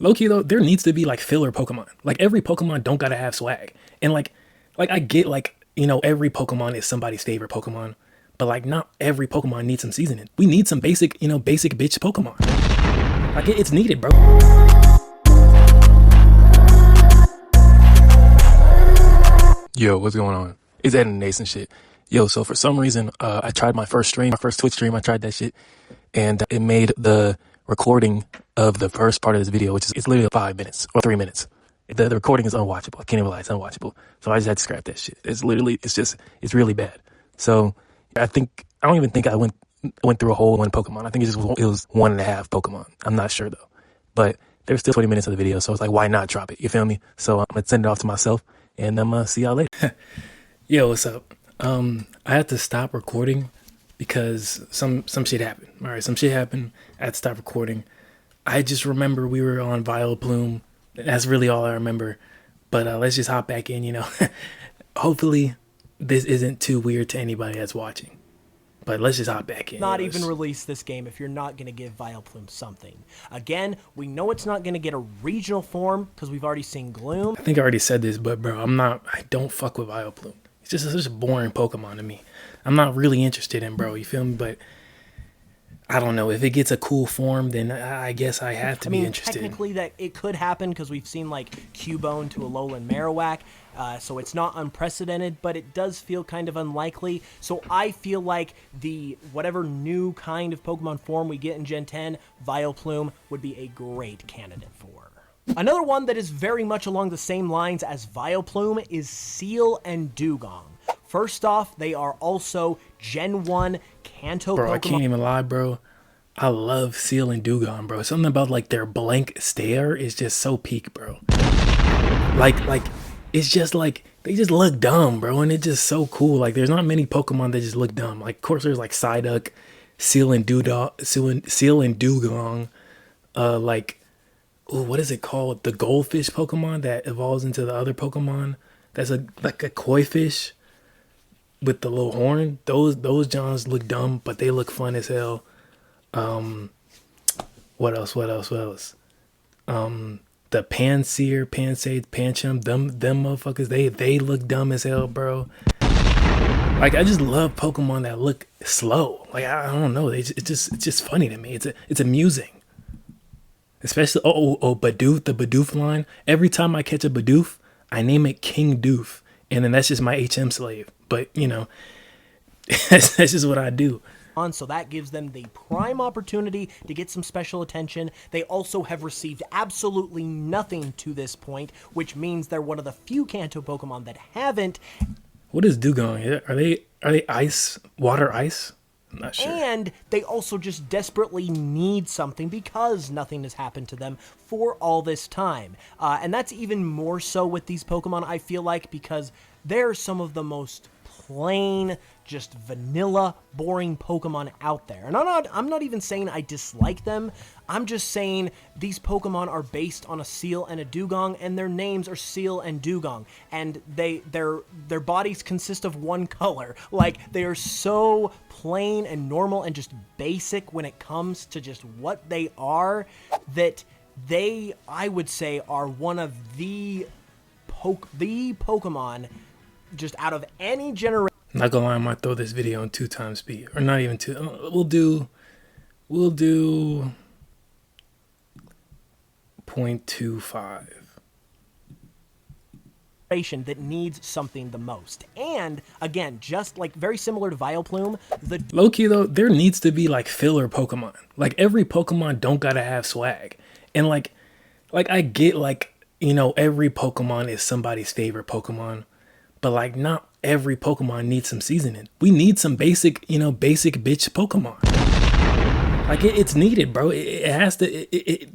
Low key though, there needs to be like filler Pokemon. Like every Pokemon don't gotta have swag. And like I get like, every Pokemon is somebody's favorite Pokemon, but like not every Pokemon needs some seasoning. We need some basic, basic bitch Pokemon. Like it's needed, bro. Yo, what's going on? It's Ed and Nason shit. Yo, so for some reason, I tried my first Twitch stream, I tried that shit, and it made the recording of the first part of this video, which is, it's literally 5 minutes or 3 minutes. The recording is unwatchable. I can't even lie, it's unwatchable. So I just had to scrap that shit. It's really bad. So I don't even think I went through a whole one Pokemon. I think it was 1.5 Pokemon. I'm not sure though. But there's still 20 minutes of the video, so it's like, why not drop it? You feel me? So I'm gonna send it off to myself, and I'm gonna see y'all later. Yo, what's up? I had to stop recording because some shit happened. All right, some shit happened. I had to stop recording. I just remember we were on Vileplume. That's really all I remember. But let's just hop back in, Hopefully this isn't too weird to anybody that's watching. But let's just hop back in. Not even release this game if you're not going to give Vileplume something. Again, we know it's not going to get a regional form because we've already seen Gloom. I think I already said this, but bro, I don't fuck with Vileplume. It's just such a boring Pokemon to me. I'm not really interested in, bro, you feel me? But I don't know. If it gets a cool form, then I guess I have to be interested. Technically that it could happen because we've seen like Cubone to Alolan Marowak. So it's not unprecedented, but it does feel kind of unlikely. So I feel like whatever new kind of Pokemon form we get in Gen 10, Vileplume would be a great candidate for. Another one that is very much along the same lines as Vileplume is Seel and Dewgong. First off, they are also Gen 1 Kanto bro, Pokemon. I can't even lie, bro. I love Seel and Dewgong, bro. Something about like their blank stare is just so peak, bro. Like it's just like they just look dumb, bro, and it's just so cool. Like there's not many Pokemon that just look dumb. Like of course there's like Psyduck, Seel and Dewgong, what is it called? The goldfish Pokemon that evolves into the other Pokemon. That's like a koi fish with the little horn. Those Johns look dumb, but they look fun as hell. What else? The Pansear, Pansage, Pancham, them motherfuckers, they look dumb as hell, bro. Like I just love Pokemon that look slow. Like I don't know, it's just funny to me. It's amusing. Especially Bidoof, the Bidoof line. Every time I catch a Bidoof, I name it King Doof, and then that's just my HM slave. But that's just what I do. So that gives them the prime opportunity to get some special attention. They also have received absolutely nothing to this point, which means they're one of the few Kanto Pokemon that haven't. What is Dewgong? Are they ice? Water ice? I'm not sure. And they also just desperately need something because nothing has happened to them for all this time. And that's even more so with these Pokemon, I feel like, because they're some of the most plain, just vanilla, boring Pokemon out there. And I'm not even saying I dislike them. I'm just saying these Pokemon are based on a Seel and a Dewgong, and their names are Seel and Dewgong. And their bodies consist of one color. Like, they are so plain and normal and just basic when it comes to just what they are, that they, I would say, are one of the Pokemon just out of any generation. Not gonna lie, I might throw this video in 2 times speed, or not even 2. We'll do 0.25. That needs something the most. And again, just like very similar to Vileplume, low-key though, there needs to be like filler Pokemon. Like every Pokemon don't gotta have swag. And like I get like, every Pokemon is somebody's favorite Pokemon, but like not every Pokemon needs some seasoning. We need some basic, basic bitch Pokemon. Like it's needed, bro. It has to.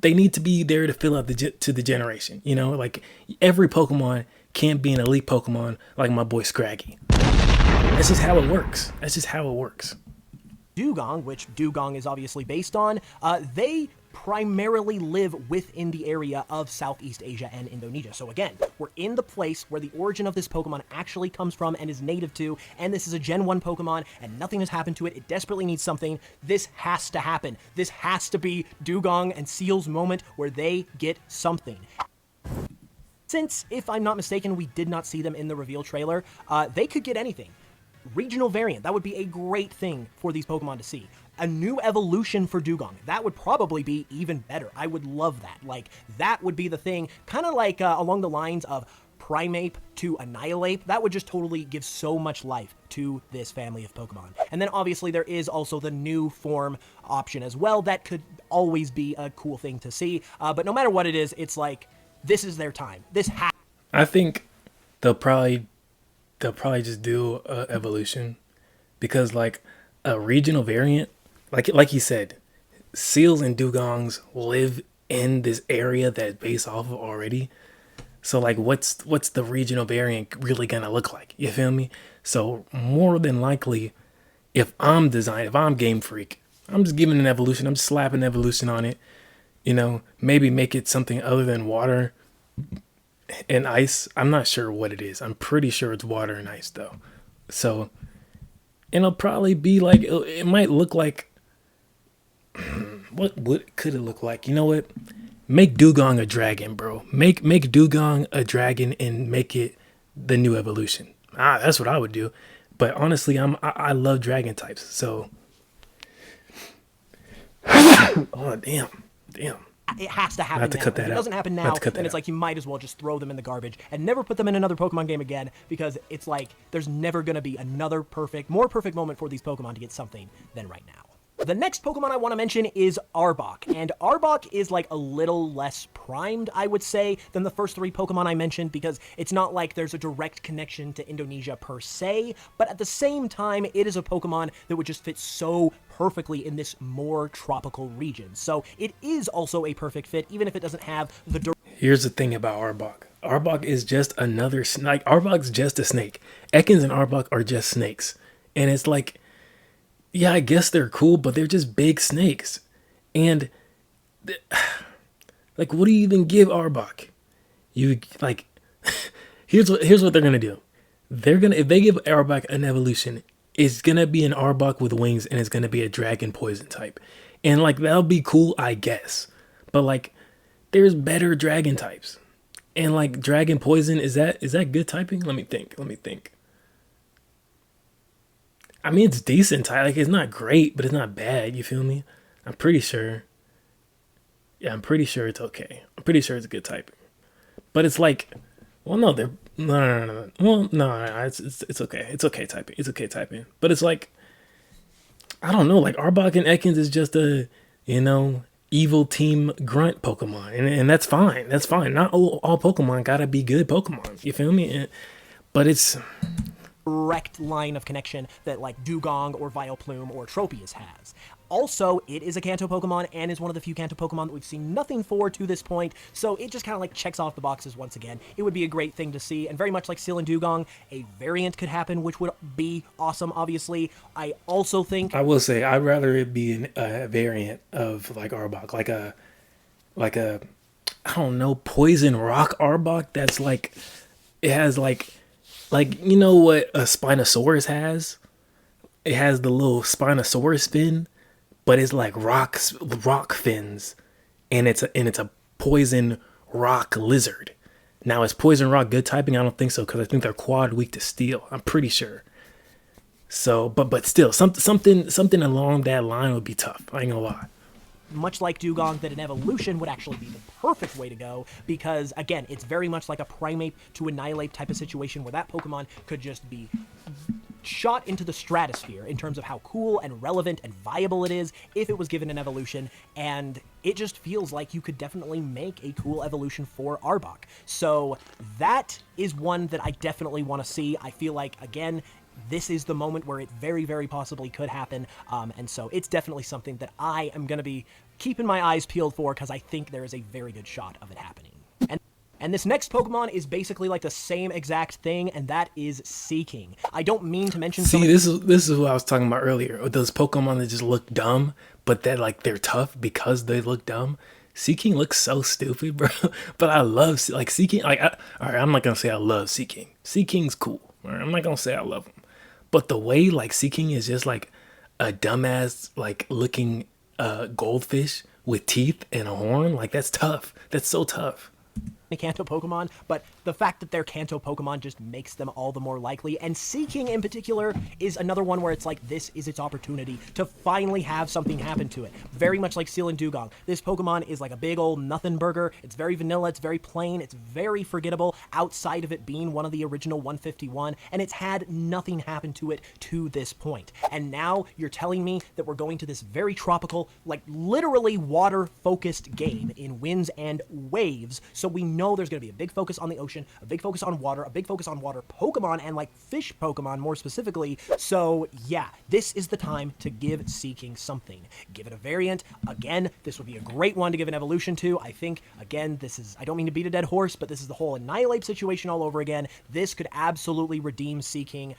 They need to be there to fill out to the generation. Like every Pokemon can't be an elite Pokemon like my boy Scraggy. That's just how it works. Dewgong, which Dewgong is obviously based on, they primarily live within the area of Southeast Asia and Indonesia. So again, we're in the place where the origin of this Pokemon actually comes from and is native to, and this is a Gen 1 Pokemon, and nothing has happened to it. It desperately needs something. This has to happen. This has to be Dewgong and Seal's moment where they get something. Since, if I'm not mistaken, we did not see them in the reveal trailer, they could get anything. Regional variant, that would be a great thing for these Pokemon to see. A new evolution for Dewgong, that would probably be even better. I would love that. Like, that would be the thing, kind of like along the lines of Primeape to Annihilape. That would just totally give so much life to this family of Pokemon. And then obviously there is also the new form option as well. That could always be a cool thing to see. But no matter what it is, it's like, this is their time. I think they'll probably just do a evolution, because like a regional variant, like you said, Seals and Dugongs live in this area that's based off of already. So like, what's the regional variant really gonna look like? You feel me? So more than likely, if I'm Game Freak, I'm just giving an evolution. I'm just slapping evolution on it. You know, maybe make it something other than water and ice. I'm not sure what it is. I'm pretty sure it's water and ice though. So it'll probably be like, it might look like, what could it look like? You know what? Make Dewgong a dragon, bro. Make Dewgong a dragon and make it the new evolution. That's what I would do. But honestly, I love dragon types. So, oh damn. It has to happen now. If it doesn't happen now, then it's like you might as well just throw them in the garbage and never put them in another Pokemon game again, because it's like there's never going to be another more perfect moment for these Pokemon to get something than right now. The next Pokemon I want to mention is Arbok, and Arbok is like a little less primed, I would say, than the first three Pokemon I mentioned, because it's not like there's a direct connection to Indonesia per se, but at the same time, it is a Pokemon that would just fit so perfectly in this more tropical region. So it is also a perfect fit, even if it doesn't have the... Here's the thing about Arbok. Arbok is just another snake. Arbok's just a snake. Ekans and Arbok are just snakes. And it's like, yeah, I guess they're cool, but they're just big snakes. And like, what do you even give Arbok? You like, here's what they're gonna do. If they give Arbok an evolution, it's gonna be an Arbok with wings, and it's gonna be a dragon poison type. And like, that'll be cool, I guess. But like, there's better dragon types. And like, dragon poison, is that good typing? Let me think. I mean, it's decent type. Like, it's not great, but it's not bad. You feel me? I'm pretty sure. Yeah, I'm pretty sure it's okay. I'm pretty sure it's a good typing. But it's like, well, no, no. Well, no, it's okay. It's okay typing. It's okay typing. But it's like, I don't know. Like, Arbok and Ekans is just a, evil team grunt Pokemon, and that's fine. That's fine. Not all Pokemon gotta be good Pokemon. You feel me? But it's direct line of connection that like Dewgong or Vileplume or Tropius has. Also, it is a Kanto Pokemon and is one of the few Kanto Pokemon that we've seen nothing for to this point, so it just kind of like checks off the boxes once again. It would be a great thing to see, and very much like Seal and Dewgong, a variant could happen, which would be awesome, obviously. I also think... I will say, I'd rather it be a variant of like Arbok, like a, I don't know, Poison Rock Arbok that's like, it has like, you know what a Spinosaurus has? It has the little Spinosaurus fin, but it's like rock fins, and it's a poison rock lizard. Now, is poison rock good typing? I don't think so, because I think they're quad weak to steel. I'm pretty sure. So, but still, something along that line would be tough. I ain't gonna lie. Much like Dewgong, that an evolution would actually be the perfect way to go, because again, it's very much like a Primeape to Annihilape type of situation where that Pokemon could just be shot into the stratosphere in terms of how cool and relevant and viable it is if it was given an evolution, and it just feels like you could definitely make a cool evolution for Arbok. So that is one that I definitely want to see. I feel like, again, this is the moment where it very, very possibly could happen, and so it's definitely something that I am going to be keeping my eyes peeled for, because I think there is a very good shot of it happening. And this next Pokemon is basically like the same exact thing, and that is Seeking. I don't mean to mention See, this is what I was talking about earlier. Those Pokemon that just look dumb, but that like they're tough because they look dumb. Seeking looks so stupid, bro. But I love like Seeking. All right, I'm not gonna say I love Seeking. Seeking's cool. All right, I'm not gonna say I love him. But the way like Seeking is just like a dumbass like looking goldfish with teeth and a horn, like that's tough. That's so tough. Kanto Pokemon, but the fact that they're Kanto Pokemon just makes them all the more likely. And Seeking in particular is another one where it's like this is its opportunity to finally have something happen to it. Very much like Seal and Dugong. This Pokemon is like a big old nothing burger. It's very vanilla, it's very plain, it's very forgettable outside of it being one of the original 151, and it's had nothing happen to it to this point. And now you're telling me that we're going to this very tropical, like literally water-focused game in Winds and Waves, so we know there's going to be a big focus on the ocean, a big focus on water, a big focus on water Pokemon, and like fish Pokemon more specifically. So yeah, this is the time to give Seeking something. Give it a variant. Again, this would be a great one to give an evolution to. I think, again, I don't mean to beat a dead horse, but this is the whole Annihilate situation all over again. This could absolutely redeem Seeking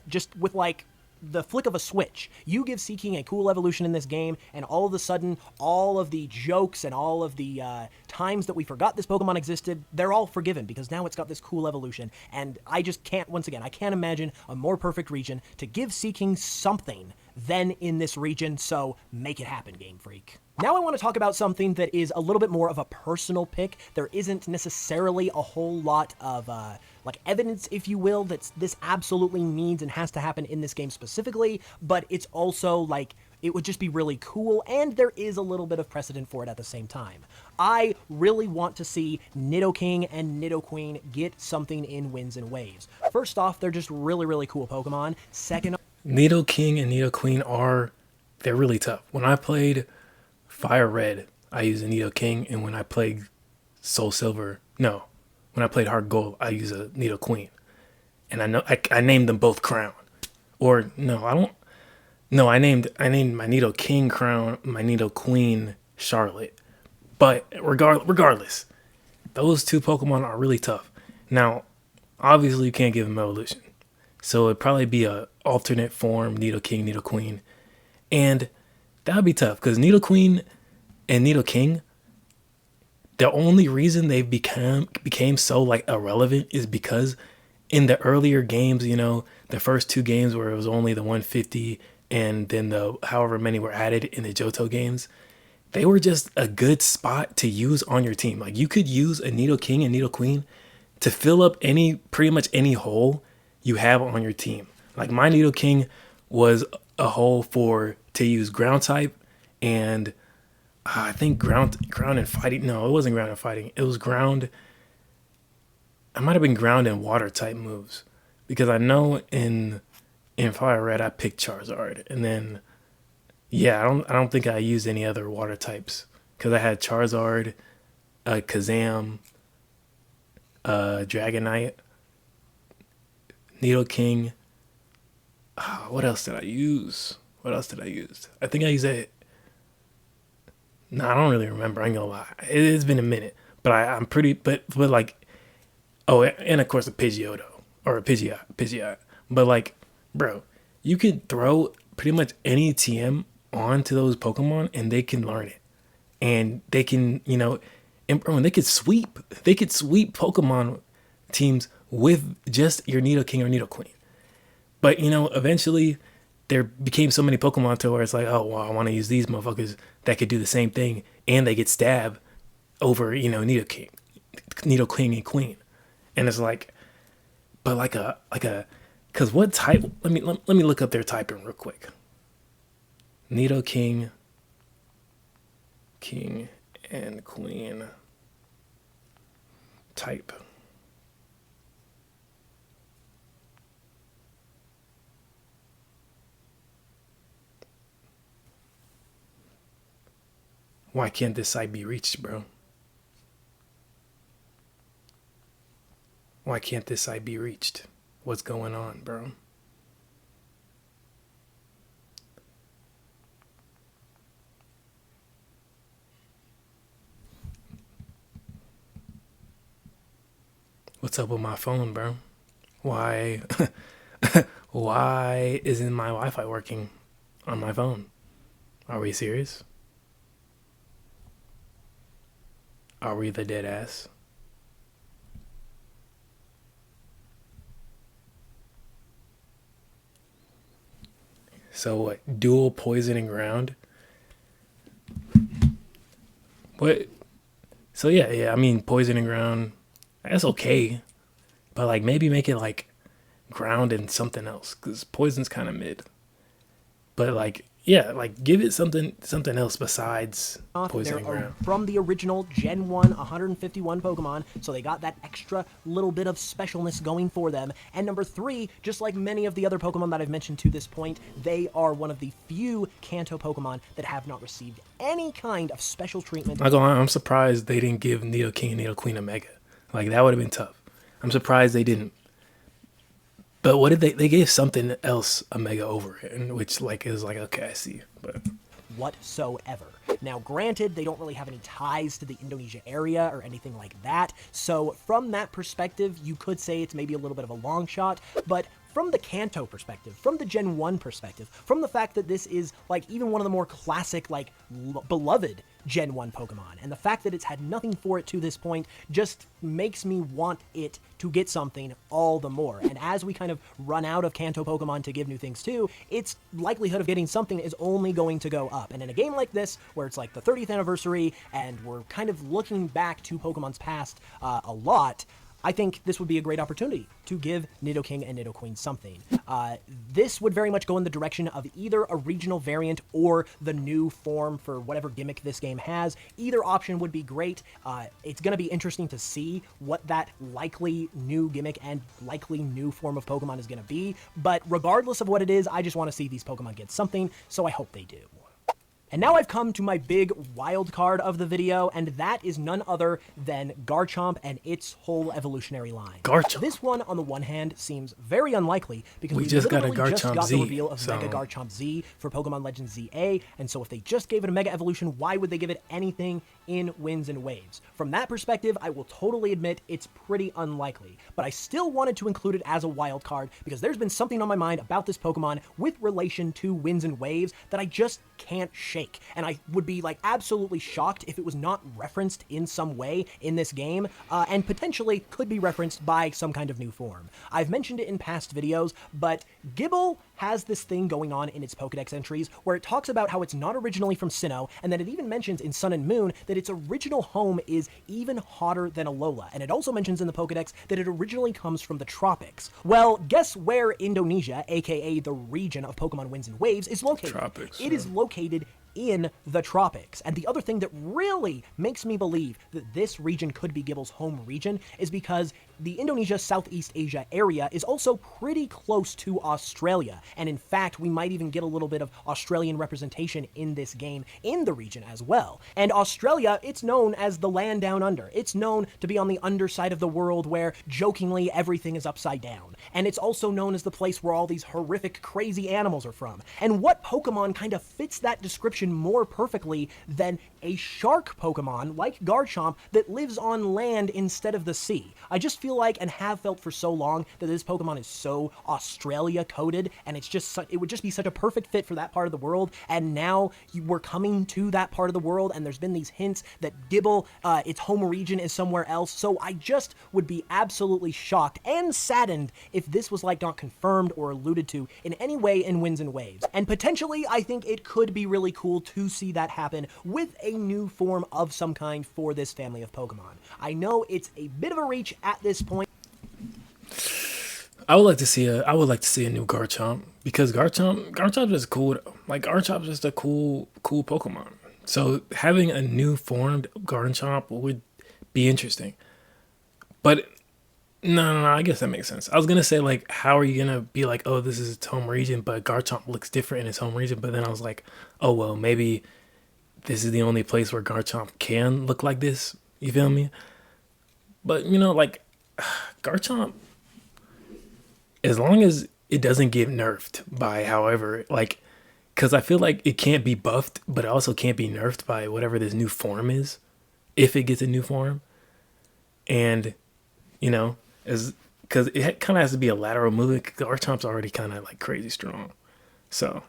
just with like the flick of a switch. You give Seeking a cool evolution in this game, and all of a sudden, all of the jokes and all of the times that we forgot this Pokemon existed, they're all forgiven because now it's got this cool evolution. And I just can't, once again, I can't imagine a more perfect region to give Seeking something than in this region, so make it happen, Game Freak. Now I want to talk about something that is a little bit more of a personal pick. There isn't necessarily a whole lot of like evidence, if you will, that this absolutely needs and has to happen in this game specifically, but it's also like it would just be really cool, and there is a little bit of precedent for it at the same time. I really want to see Nidoking and Nidoqueen get something in Winds and Waves. First off, they're just really, really cool Pokemon. Second, Nidoking and Nidoqueen they're really tough. When I played Fire Red, I used a Nidoking, and when I played Soul Silver, no, when I played Heart Gold, I used a Nidoqueen. And I know I named them both Crown. Or no, I don't. No, I named my Nidoking Crown, my Nidoqueen Charlotte. But regardless, those two Pokemon are really tough. Now, obviously you can't give them evolution. So it'd probably be a alternate form, Nidoking, Nidoqueen. And that would be tough because Nidoqueen and Nidoking, the only reason they became so like irrelevant is because in the earlier games, you know, the first two games where it was only the 150 and then the however many were added in the Johto games, they were just a good spot to use on your team. Like you could use a Nidoking and Nidoqueen to fill up pretty much any hole you have on your team. Like my Nidoking was a hole to use ground type and I think ground and fighting. No, it wasn't ground and fighting. It was ground. It might have been ground and water type moves because I know in Fire Red I picked Charizard, and then yeah, I don't think I used any other water types because I had Charizard, Kazam, Dragonite, Nidoking. What else did I use? I think I used it. No, I don't really remember. I ain't gonna lie. It's been a minute, but I'm pretty. But like, oh, and of course a Pidgeotto or a Pidgeot. But like, bro, you could throw pretty much any TM onto those Pokemon, and they can learn it, and they can, you know, and bro, they could sweep. They could sweep Pokemon teams with just your Nidoking or Nidoqueen. But you know, eventually there became so many Pokemon to where it's like, oh, well, I want to use these motherfuckers that could do the same thing, and they get stabbed over, you know, Nidoking and Queen, and it's like, but like a, cause what type? Let me look up their typing real quick. Nidoking, King, and Queen type. Why can't this site be reached, bro? Why can't this site be reached? What's going on, bro? What's up with my phone, bro? Why why isn't my Wi-Fi working on my phone? Are we serious? Are we the dead ass? So what? Dual poisoning ground? What? So yeah. I mean, poisoning ground. That's okay, but like maybe make it like ground in something else because poison's kind of mid. But like yeah, like give it something else besides poisoning ground. From the original Gen 1 151 Pokemon, so they got that extra little bit of specialness going for them. And number 3, just like many of the other Pokemon that I've mentioned to this point, they are one of the few Kanto Pokemon that have not received any kind of special treatment. I'm surprised they didn't give Nidoking and Nidoqueen a Mega. Like that would have been tough. I'm surprised they didn't. But what did they gave something else a Mega over it, and which like is like okay, I see, but whatsoever. Now, granted, they don't really have any ties to the Indonesia area or anything like that, so from that perspective, you could say it's maybe a little bit of a long shot, but from the Kanto perspective, from the Gen 1 perspective, from the fact that this is, like, even one of the more classic, like, beloved Gen 1 Pokemon, and the fact that it's had nothing for it to this point just makes me want it to get something all the more. And as we kind of run out of Kanto Pokemon to give new things to, its likelihood of getting something is only going to go up. And in a game like this, where it's like the 30th anniversary, and we're kind of looking back to Pokemon's past a lot, I think this would be a great opportunity to give Nidoking and Nidoqueen something. This would very much go in the direction of either a regional variant or the new form for whatever gimmick this game has. Either option would be great. It's going to be interesting to see what that likely new gimmick and likely new form of Pokemon is going to be. But regardless of what it is, I just want to see these Pokemon get something, so I hope they do. And now I've come to my big wild card of the video, and that is none other than Garchomp and its whole evolutionary line. Garchomp. This one, on the one hand, seems very unlikely because we we just got literally a just Garchomp got Z, the reveal of so Mega Garchomp Z for Pokemon Legends ZA, and so if they just gave it a Mega Evolution, why would they give it anything in Winds and Waves? From that perspective, I will totally admit it's pretty unlikely, but I still wanted to include it as a wild card because there's been something on my mind about this Pokemon with relation to Winds and Waves that I just can't shake, and I would be like absolutely shocked if it was not referenced in some way in this game, and potentially could be referenced by some kind of new form. I've mentioned it in past videos, but Gible has this thing going on in its Pokedex entries where it talks about how it's not originally from Sinnoh, and then it even mentions in Sun and Moon that its original home is even hotter than Alola, and it also mentions in the Pokedex that it originally comes from the tropics. Well, guess where Indonesia, aka the region of Pokemon Winds and Waves, is located? Tropics. It is located in the tropics. And the other thing that really makes me believe that this region could be Gible's home region is because the Indonesia Southeast Asia area is also pretty close to Australia. And in fact, we might even get a little bit of Australian representation in this game in the region as well. And Australia, it's known as the land down under. It's known to be on the underside of the world where, jokingly, everything is upside down. And it's also known as the place where all these horrific, crazy animals are from. And what Pokemon kind of fits that description more perfectly than a shark Pokemon like Garchomp that lives on land instead of the sea? I just feel like, and have felt for so long, that this Pokemon is so Australia coded, and it's just it would just be such a perfect fit for that part of the world. And now we're coming to that part of the world, and there's been these hints that Gible, its home region, is somewhere else. So I just would be absolutely shocked and saddened if this was like not confirmed or alluded to in any way in Winds and Waves. And potentially, I think it could be really cool to see that happen with a new form of some kind for this family of Pokemon. I know it's a bit of a reach at this point. I would like to see a new Garchomp because Garchomp is cool. Like Garchomp is just a cool Pokemon. So having a new formed Garchomp would be interesting. But no, I guess that makes sense. I was gonna say like, how are you gonna be like, oh, this is its home region, but Garchomp looks different in its home region. But then I was like, oh well, maybe this is the only place where Garchomp can look like this. You feel me? But you know, like Garchomp, as long as it doesn't get nerfed by however, like, because I feel like it can't be buffed, but it also can't be nerfed by whatever this new form is, if it gets a new form. And, you know, is because it kind of has to be a lateral movement. Garchomp's already kind of like crazy strong, so.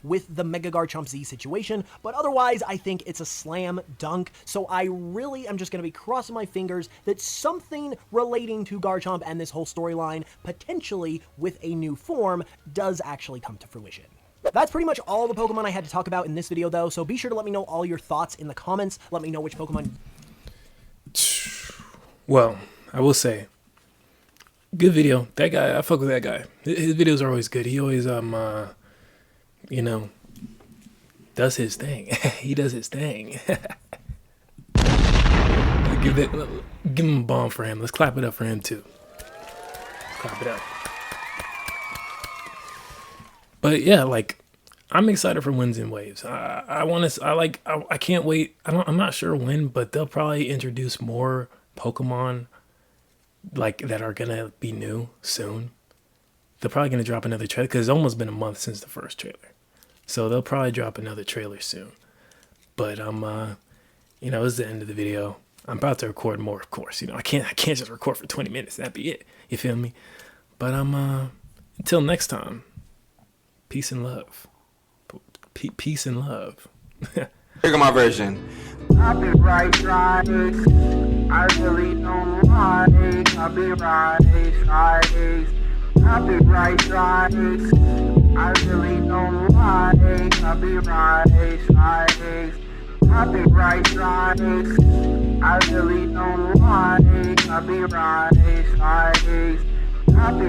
With the Mega Garchomp Z situation, but otherwise I think it's a slam dunk, so I really am just going to be crossing my fingers that something relating to Garchomp and this whole storyline, potentially with a new form, does actually come to fruition. That's pretty much all the Pokemon I had to talk about in this video though, so be sure to let me know all your thoughts in the comments. Let me know which Pokemon... Well, I will say, good video. That guy, I fuck with that guy. His videos are always good. He always, you know, does his thing. He does his thing. Give him a bomb for him. Let's clap it up for him too. Clap it up. But yeah, like, I'm excited for Winds and Waves. I can't wait. I'm not sure when, but they'll probably introduce more Pokemon like that are gonna be new soon. They're probably gonna drop another trailer because it's almost been a month since the first trailer. So they'll probably drop another trailer soon. But you know, it's the end of the video. I'm about to record more, of course. You know, I can't just record for 20 minutes. That'd be it. You feel me? But until next time, peace and love. Peace and love. Here go my version. I be right. I really don't like. I be right. I be right. I really don't like. I be right. I be right. I really don't like. I be right. I be